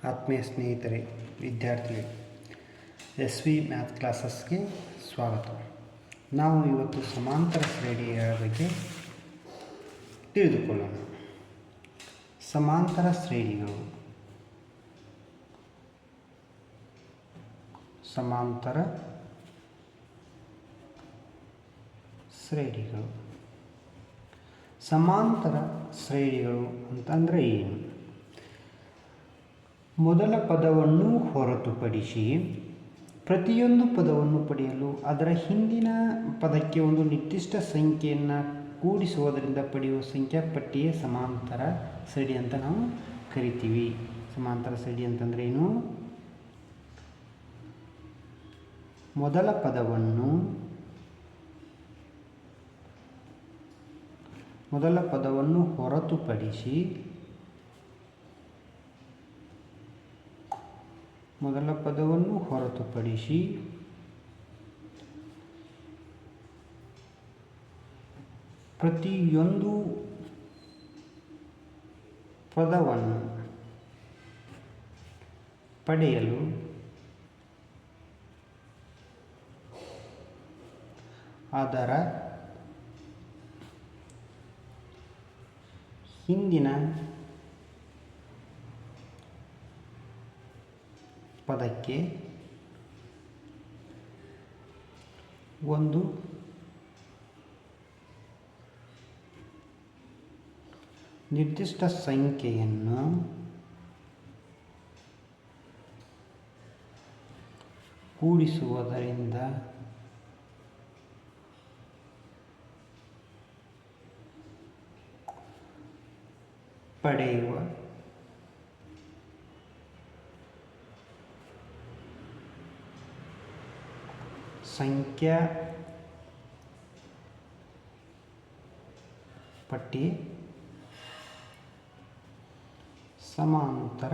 ಆತ್ಮೀಯ ಸ್ನೇಹಿತರೆ, ವಿದ್ಯಾರ್ಥಿಗಳು, SV ಮ್ಯಾಥ್ ಕ್ಲಾಸಸ್ಗೆ ಸ್ವಾಗತ. ನಾವು ಇವತ್ತು ಸಮಾಂತರ ಶ್ರೇಣಿಗಳ ಬಗ್ಗೆ ತಿಳಿದುಕೊಳ್ಳೋಣ. ಸಮಾಂತರ ಶ್ರೇಣಿಗಳು ಸಮಾಂತರ ಶ್ರೇಣಿಗಳು ಸಮಾಂತರ ಶ್ರೇಣಿಗಳು ಅಂತಂದರೆ ಏನು? ಮೊದಲ ಪದವನ್ನು ಹೊರತುಪಡಿಸಿ ಪ್ರತಿಯೊಂದು ಪದವನ್ನು ಪಡೆಯಲು ಅದರ ಹಿಂದಿನ ಪದಕ್ಕೆ ಒಂದು ನಿರ್ದಿಷ್ಟ ಸಂಖ್ಯೆಯನ್ನು ಕೂಡಿಸುವುದರಿಂದ ಪಡೆಯುವ ಸಂಖ್ಯಾ ಪಟ್ಟಿಯೇ ಸಮಾಂತರ ಶ್ರೇಣಿ ಅಂತ ನಾವು ಕರಿತೀವಿ. ಸಮಾಂತರ ಶ್ರೇಣಿ ಅಂತಂದರೆ ಏನು? ಮೊದಲ ಪದವನ್ನು ಹೊರತುಪಡಿಸಿ ಪ್ರತಿಯೊಂದು ಪದವನ್ನು ಪಡೆಯಲು ಅದರ ಹಿಂದಿನ ಪದಕ್ಕೆ ಒಂದು ನಿರ್ದಿಷ್ಟ ಸಂಖ್ಯೆಯನ್ನು ಕೂಡಿಸುವುದರಿಂದ ಪಡೆಯುವ ಸಂಖ್ಯಾ ಪಟ್ಟಿ ಸಮಾಂತರ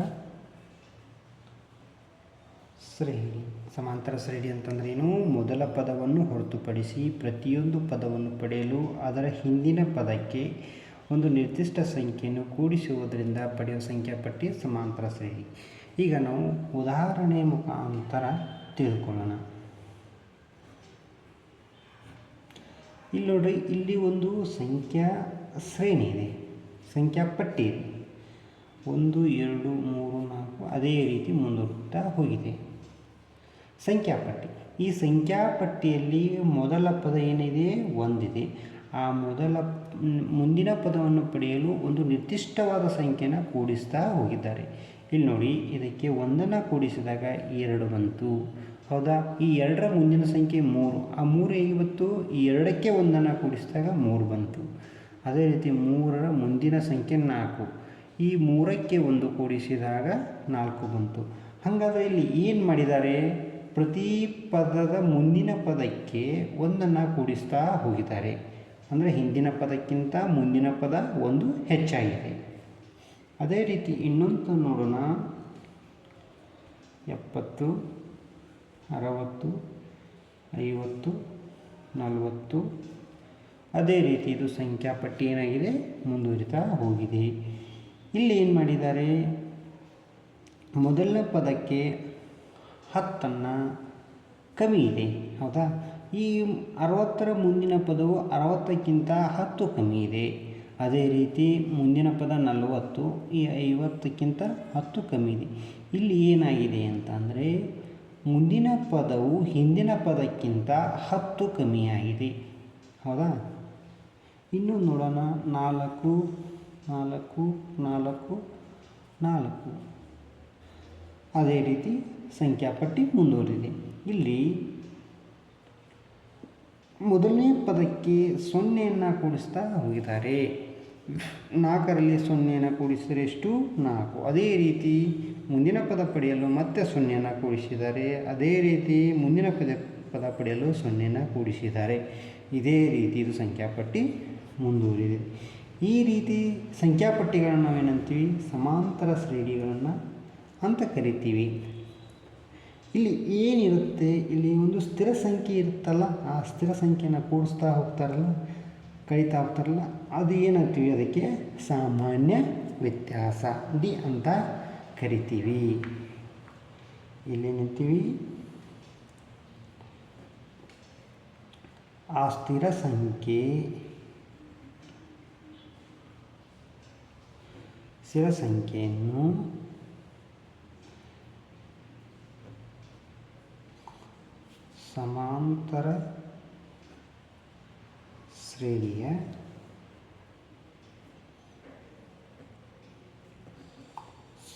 ಶ್ರೇಣಿ. ಸಮಾಂತರ ಶ್ರೇಣಿ ಅಂತಂದ್ರೆ ಏನು? ಮೊದಲ ಪದವನ್ನು ಹೊರತುಪಡಿಸಿ ಪ್ರತಿಯೊಂದು ಪದವನ್ನು ಪಡೆಯಲು ಅದರ ಹಿಂದಿನ ಪದಕ್ಕೆ ಒಂದು ನಿರ್ದಿಷ್ಟ ಸಂಖ್ಯೆಯನ್ನು ಕೂಡಿಸುವುದರಿಂದ ಪಡೆಯುವ ಸಂಖ್ಯಾ ಪಟ್ಟಿ ಸಮಾಂತರ ಶ್ರೇಣಿ. ಈಗ ನಾವು ಉದಾಹರಣೆ ಮುಖಾಂತರ ತಿಳ್ಕೊಳ್ಳೋಣ. ಇಲ್ಲಿ ನೋಡ್ರಿ, ಇಲ್ಲಿ ಒಂದು ಸಂಖ್ಯಾ ಶ್ರೇಣಿ ಇದೆ, ಸಂಖ್ಯಾ ಪಟ್ಟಿ ಇದೆ. 1 2 3 4 ಅದೇ ರೀತಿ ಮುಂದುವರಿತಾ ಹೋಗಿದೆ ಸಂಖ್ಯಾ ಪಟ್ಟಿ. ಈ ಸಂಖ್ಯಾ ಪಟ್ಟಿಯಲ್ಲಿ ಮೊದಲ ಪದ ಏನಿದೆ? ಒಂದಿದೆ. ಆ ಮುಂದಿನ ಪದವನ್ನು ಪಡೆಯಲು ಒಂದು ನಿರ್ದಿಷ್ಟವಾದ ಸಂಖ್ಯೆಯನ್ನು ಕೂಡಿಸ್ತಾ ಹೋಗಿದ್ದಾರೆ. ಇಲ್ಲಿ ನೋಡಿ, ಇದಕ್ಕೆ 1 ಕೂಡಿಸಿದಾಗ 2 ಬಂತು, ಹೌದಾ? ಈ 2ರ ಮುಂದಿನ ಸಂಖ್ಯೆ 3. ಆ 3 ಹೇಗೆ ಬಂತು? ಈ 2ಕ್ಕೆ 1 ಕೂಡಿಸಿದಾಗ 3 ಬಂತು. ಅದೇ ರೀತಿ 3ರ ಮುಂದಿನ ಸಂಖ್ಯೆ 4. ಈ 3ಕ್ಕೆ 1 ಕೂಡಿಸಿದಾಗ 4 ಬಂತು. ಹಾಗಾದರೆ ಇಲ್ಲಿ ಏನು ಮಾಡಿದ್ದಾರೆ? ಪ್ರತಿ ಪದದ ಮುಂದಿನ ಪದಕ್ಕೆ 1 ಕೂಡಿಸ್ತಾ ಹೋಗಿದ್ದಾರೆ. ಅಂದರೆ ಹಿಂದಿನ ಪದಕ್ಕಿಂತ ಮುಂದಿನ ಪದ 1 ಹೆಚ್ಚಾಗಿದೆ. ಅದೇ ರೀತಿ ಇನ್ನೊಂದು ನೋಡೋಣ. 70 60 50 40. ಅದೇ ರೀತಿ ಇದು ಸಂಖ್ಯಾ ಪಟ್ಟಿ ಏನಾಗಿದೆ? ಮುಂದುವರಿತಾ ಹೋಗಿದೆ. ಇಲ್ಲಿ ಏನು ಮಾಡಿದ್ದಾರೆ? ಮೊದಲನೇ ಪದಕ್ಕೆ 10 ಕಮ್ಮಿ ಇದೆ, ಹೌದಾ? ಈ 60ರ ಮುಂದಿನ ಪದವು 60ಕ್ಕಿಂತ 10 ಕಮ್ಮಿ ಇದೆ. ಅದೇ ರೀತಿ ಮುಂದಿನ ಪದ 40, ಈ 50ಕ್ಕಿಂತ 10 ಕಮ್ಮಿ ಇದೆ. ಇಲ್ಲಿ ಏನಾಗಿದೆ ಅಂತಂದರೆ ಮುಂದಿನ ಪದವು ಹಿಂದಿನ ಪದಕ್ಕಿಂತ 10 ಕಮ್ಮಿಯಾಗಿದೆ, ಹೌದಾ? ಇನ್ನು ನೋಡೋಣ. 4 4 4 4. ಅದೇ ರೀತಿ ಸಂಖ್ಯಾಪಟ್ಟಿ ಮುಂದುವರಿದಿದೆ. ಇಲ್ಲಿ ಮೊದಲನೇ ಪದಕ್ಕೆ 0 ಕೂಡಿಸ್ತಾ ಹೋಗಿದ್ದಾರೆ. 4ರಲ್ಲಿ 0 ಕೂಡಿಸಿದರೆ ಎಷ್ಟು? 4. ಅದೇ ರೀತಿ ಮುಂದಿನ ಪದ ಪಡೆಯಲು ಮತ್ತೆ 0 ಕೂಡಿಸಿದ್ದಾರೆ. ಅದೇ ರೀತಿ ಮುಂದಿನ ಪದ ಪಡೆಯಲು 0 ಕೂಡಿಸಿದ್ದಾರೆ. ಇದೇ ರೀತಿ ಇದು ಸಂಖ್ಯಾಪಟ್ಟಿ ಮುಂದುವರಿದೆ. ಈ ರೀತಿ ಸಂಖ್ಯಾಪಟ್ಟಿಗಳನ್ನು ನಾವೇನಂತೀವಿ? ಸಮಾಂತರ ಶ್ರೇಣಿಗಳನ್ನು ಅಂತ ಕರಿತೀವಿ. ಇಲ್ಲಿ ಏನಿರುತ್ತೆ? ಇಲ್ಲಿ ಒಂದು ಸ್ಥಿರ ಸಂಖ್ಯೆ ಇರುತ್ತಲ್ಲ, ಆ ಸ್ಥಿರ ಸಂಖ್ಯೆಯನ್ನು ಕೂಡಿಸ್ತಾ ಹೋಗ್ತಾರಲ್ಲ, ಕಳೀತಾ ಹೋಗ್ತಾರಲ್ಲ, ಅದು ಏನಂತೀವಿ? ಅದಕ್ಕೆ ಸಾಮಾನ್ಯ ವ್ಯತ್ಯಾಸ ಡಿ ಅಂತ ಕರಿತೀವಿ. ಇಲ್ಲೇನಂತೀವಿ? ಆ ಸ್ಥಿರ ಸಂಖ್ಯೆಯನ್ನು ಸಮಾಂತರ ಶ್ರೇಣಿಯ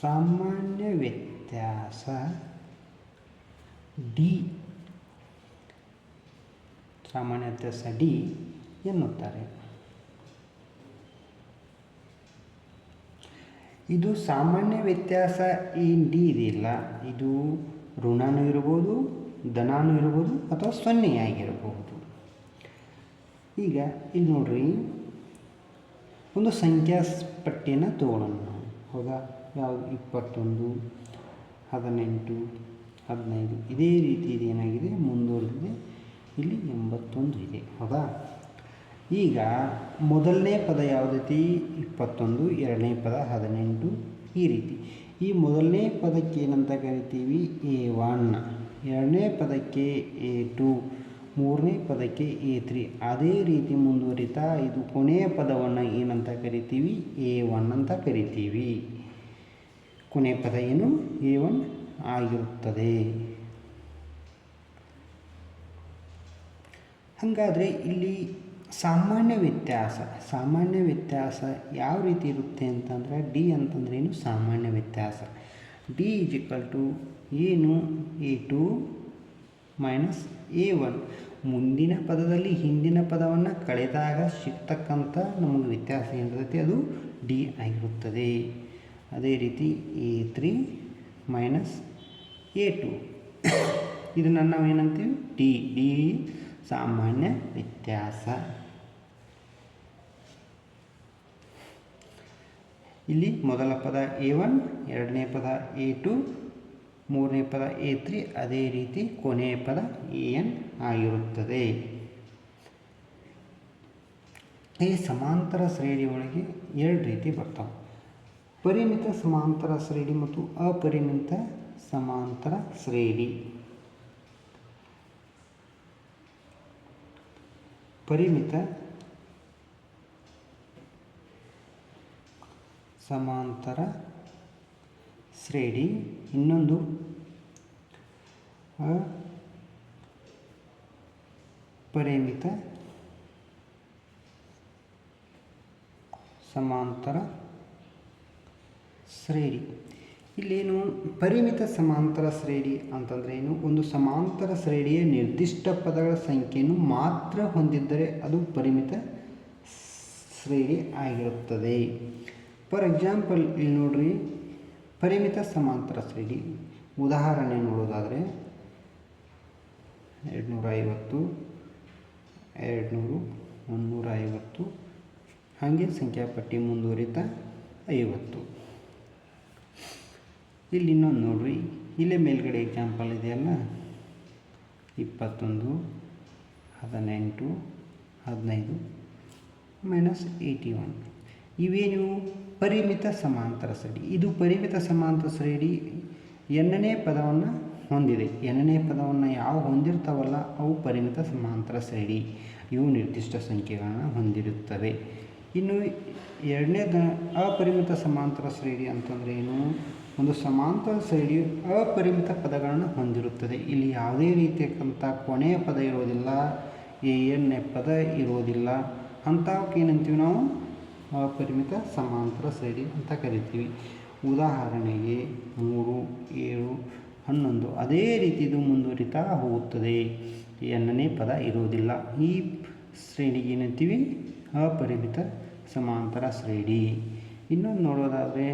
ಸಾಮಾನ್ಯ ವ್ಯತ್ಯಾಸ ಡಿ ಎನ್ನುತ್ತಾರೆ. ಇದು ಸಾಮಾನ್ಯ ವ್ಯತ್ಯಾಸ ಏನು ಡಿ ಇದೆಯಲ್ಲ, ಇದು ಋಣನೂ ಇರ್ಬೋದು, ಧನನೂ ಇರ್ಬೋದು, ಅಥವಾ ಸೊನ್ನೆಯಾಗಿರಬಹುದು. ಈಗ ಇಲ್ಲಿ ನೋಡ್ರಿ, ಒಂದು ಸಂಖ್ಯಾ ಪಟ್ಟಿಯನ್ನು ತಗೊಳ್ಳೋಣ ನಾವು. ಹೌದಾ? ಯಾವುದು? 21, 18, 15 ಇದೇ ರೀತಿ ಇದು ಏನಾಗಿದೆ, ಮುಂದುವರೆದಿದೆ. ಇಲ್ಲಿ 81 ಇದೆ. ಹೌದಾ? ಈಗ ಮೊದಲನೇ ಪದ ಯಾವುದೈತಿ? 21, ಎರಡನೇ ಪದ 18, ಈ ರೀತಿ. ಈ ಮೊದಲನೇ ಪದಕ್ಕೆ ಏನಂತ ಕರಿತೀವಿ? A1, ಎರಡನೇ ಪದಕ್ಕೆ A2, ಮೂರನೇ ಪದಕ್ಕೆ A3. ಅದೇ ರೀತಿ ಮುಂದುವರಿತಾ ಇದು ಕೊನೆಯ ಪದವನ್ನು ಏನಂತ ಕರಿತೀವಿ? A1 ಅಂತ ಕರಿತೀವಿ. ಕೊನೆಯ ಪದ ಏನು? A1 ಆಗಿರುತ್ತದೆ. ಹಾಗಾದರೆ ಇಲ್ಲಿ ಸಾಮಾನ್ಯ ವ್ಯತ್ಯಾಸ ಯಾವ ರೀತಿ ಇರುತ್ತೆ ಅಂತಂದರೆ, ಡಿ ಅಂತಂದ್ರೆ ಏನು? ಸಾಮಾನ್ಯ ವ್ಯತ್ಯಾಸ. ಡಿ ಏನು? A2 minus A1. ಮುಂದಿನ ಪದದಲ್ಲಿ ಹಿಂದಿನ ಪದವನ್ನು ಕಳೆದಾಗ ಸಿಗ್ತಕ್ಕಂಥ ನಮಗೆ ವ್ಯತ್ಯಾಸ ಏನಿರುತ್ತೆ, ಅದು ಡಿ ಆಗಿರುತ್ತದೆ. ಅದೇ ರೀತಿ A3 ಮೈನಸ್ A2, ಇದನ್ನು ನಾವು ಏನಂತೀವಿ? ಡಿ ಸಾಮಾನ್ಯ ವ್ಯತ್ಯಾಸ. ಇಲ್ಲಿ ಮೊದಲ ಪದ A1, ಎರಡನೇ ಪದ A2, ಮೂರನೇ ಪದ A3, ಅದೇ ರೀತಿ ಕೊನೆಯ ಪದ AN ಆಗಿರುತ್ತದೆ. ಈ ಸಮಾಂತರ ಶ್ರೇಣಿ ಒಳಗೆ ಎರಡು ರೀತಿ ಬರ್ತಾವೆ: ಪರಿಮಿತ ಸಮಾಂತರ ಶ್ರೇಣಿ ಮತ್ತು ಅಪರಿಮಿತ ಸಮಾಂತರ ಶ್ರೇಣಿ. ಪರಿಮಿತ ಸಮಾಂತರ ಶ್ರೇಣಿ, ಇನ್ನೊಂದು ಅಪರಿಮಿತ ಸಮಾಂತರ ಶ್ರೇಣಿ. ಇಲ್ಲೇನು ಪರಿಮಿತ ಸಮಾಂತರ ಶ್ರೇಣಿ ಅಂತಂದರೆ ಏನು? ಒಂದು ಸಮಾಂತರ ಶ್ರೇಣಿಯ ನಿರ್ದಿಷ್ಟ ಪದಗಳ ಸಂಖ್ಯೆಯನ್ನು ಮಾತ್ರ ಹೊಂದಿದ್ದರೆ ಅದು ಪರಿಮಿತ ಶ್ರೇಣಿ ಆಗಿರುತ್ತದೆ. ಫಾರ್ ಎಕ್ಸಾಂಪಲ್ ಇಲ್ಲಿ ನೋಡ್ರಿ, ಪರಿಮಿತ ಸಮಾಂತರ ಶ್ರೇಣಿ ಉದಾಹರಣೆ ನೋಡೋದಾದರೆ 250, 200, 350, ಹಾಗೆ ಸಂಖ್ಯಾಪಟ್ಟಿ ಮುಂದುವರಿತಾ 50. ಇಲ್ಲಿ ಇನ್ನೊಂದು ನೋಡ್ರಿ, ಇಲ್ಲೇ ಮೇಲ್ಗಡೆ ಎಕ್ಸಾಂಪಲ್ ಇದೆಯಲ್ಲ, 21, 18, 15 ಮೈನಸ್ 81. ಇವೇನು? ಪರಿಮಿತ ಸಮಾಂತರ ಶ್ರೇಣಿ. ಇದು ಪರಿಮಿತ ಸಮಾಂತರ ಶ್ರೇಣಿ ಎನ್ನನೇ ಪದವನ್ನು ಹೊಂದಿದೆ. ಎನ್ನನೇ ಪದವನ್ನು ಯಾವ ಹೊಂದಿರ್ತಾವಲ್ಲ ಅವು ಪರಿಮಿತ ಸಮಾಂತರ ಶ್ರೇಣಿ. ಇವು ನಿರ್ದಿಷ್ಟ ಸಂಖ್ಯೆಗಳನ್ನು ಹೊಂದಿರುತ್ತವೆ. ಇನ್ನು ಎರಡನೇದ ಅಪರಿಮಿತ ಸಮಾಂತರ ಶ್ರೇಣಿ ಅಂತಂದರೆ ಏನು? ಒಂದು ಸಮಾಂತರ ಶ್ರೇಣಿಯು ಅಪರಿಮಿತ ಪದಗಳನ್ನು ಹೊಂದಿರುತ್ತದೆ. ಇಲ್ಲಿ ಯಾವುದೇ ರೀತಿಯಕ್ಕಂಥ ಕೊನೆಯ ಪದ ಇರೋದಿಲ್ಲ, ಎನ್ನೇ ಪದ ಇರೋದಿಲ್ಲ. ಅಂಥವಕ್ಕೆ ಏನಂತೀವಿ ನಾವು? ಅಪರಿಮಿತ ಸಮಾಂತರ ಶ್ರೇಣಿ ಅಂತ ಕರಿತೀವಿ. ಉದಾಹರಣೆಗೆ 3, 7, 11 ಅದೇ ರೀತಿ ಇದು ಮುಂದುವರಿತಾ ಹೋಗುತ್ತದೆ. ಎನ್ನನೇ ಪದ ಇರೋದಿಲ್ಲ. ಈ ಶ್ರೇಣಿಗೆ ಏನಂತೀವಿ? ಅಪರಿಮಿತ ಸಮಾಂತರ ಶ್ರೇಣಿ. ಇನ್ನೊಂದು ನೋಡೋದಾದರೆ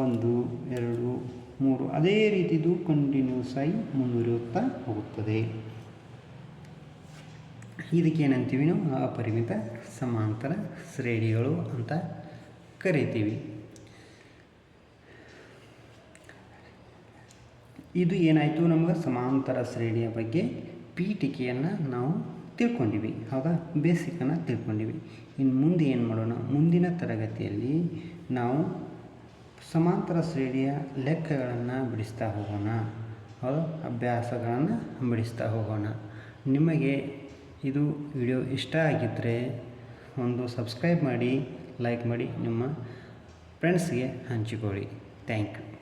1, 2, 3 ಅದೇ ರೀತಿ ಇದು ಕಂಟಿನ್ಯೂಸ್ ಆಗಿ ಮುಂದುವರಿಯುತ್ತಾ ಹೋಗುತ್ತದೆ. ಇದಕ್ಕೇನಂತೀವಿ ನಾವು? ಅಪರಿಮಿತ ಸಮಾಂತರ ಶ್ರೇಣಿಗಳು ಅಂತ ಕರಿತೀವಿ. ಇದು ಏನಾಯಿತು? ನಮಗೆ ಸಮಾಂತರ ಶ್ರೇಣಿಯ ಬಗ್ಗೆ ಪೀಠಿಕೆಯನ್ನು ನಾವು ತಿಳ್ಕೊಂಡಿವಿ. ಹೌದಾ? ಬೇಸಿಕನ್ನು ತಿಳ್ಕೊಂಡಿವಿ. ಇನ್ನು ಮುಂದೆ ಏನು ಮಾಡೋಣ? ಮುಂದಿನ ತರಗತಿಯಲ್ಲಿ ನಾವು ಸಮಾಂತರ ಶ್ರೇಣಿಯ ಲೆಕ್ಕಗಳನ್ನು ಬಿಡಿಸ್ತಾ ಹೋಗೋಣ. ಹೌದು, ಅಭ್ಯಾಸಗಳನ್ನು ಬಿಡಿಸ್ತಾ ಹೋಗೋಣ. ನಿಮಗೆ ಇದು ವಿಡಿಯೋ ಇಷ್ಟ ಆಗಿದ್ದರೆ ಒಂದು ಸಬ್ಸ್ಕ್ರೈಬ್ ಮಾಡಿ, ಲೈಕ್ ಮಾಡಿ, ನಿಮ್ಮ ಫ್ರೆಂಡ್ಸ್ಗೆ ಹಂಚಿಕೊಳ್ಳಿ. Thank you.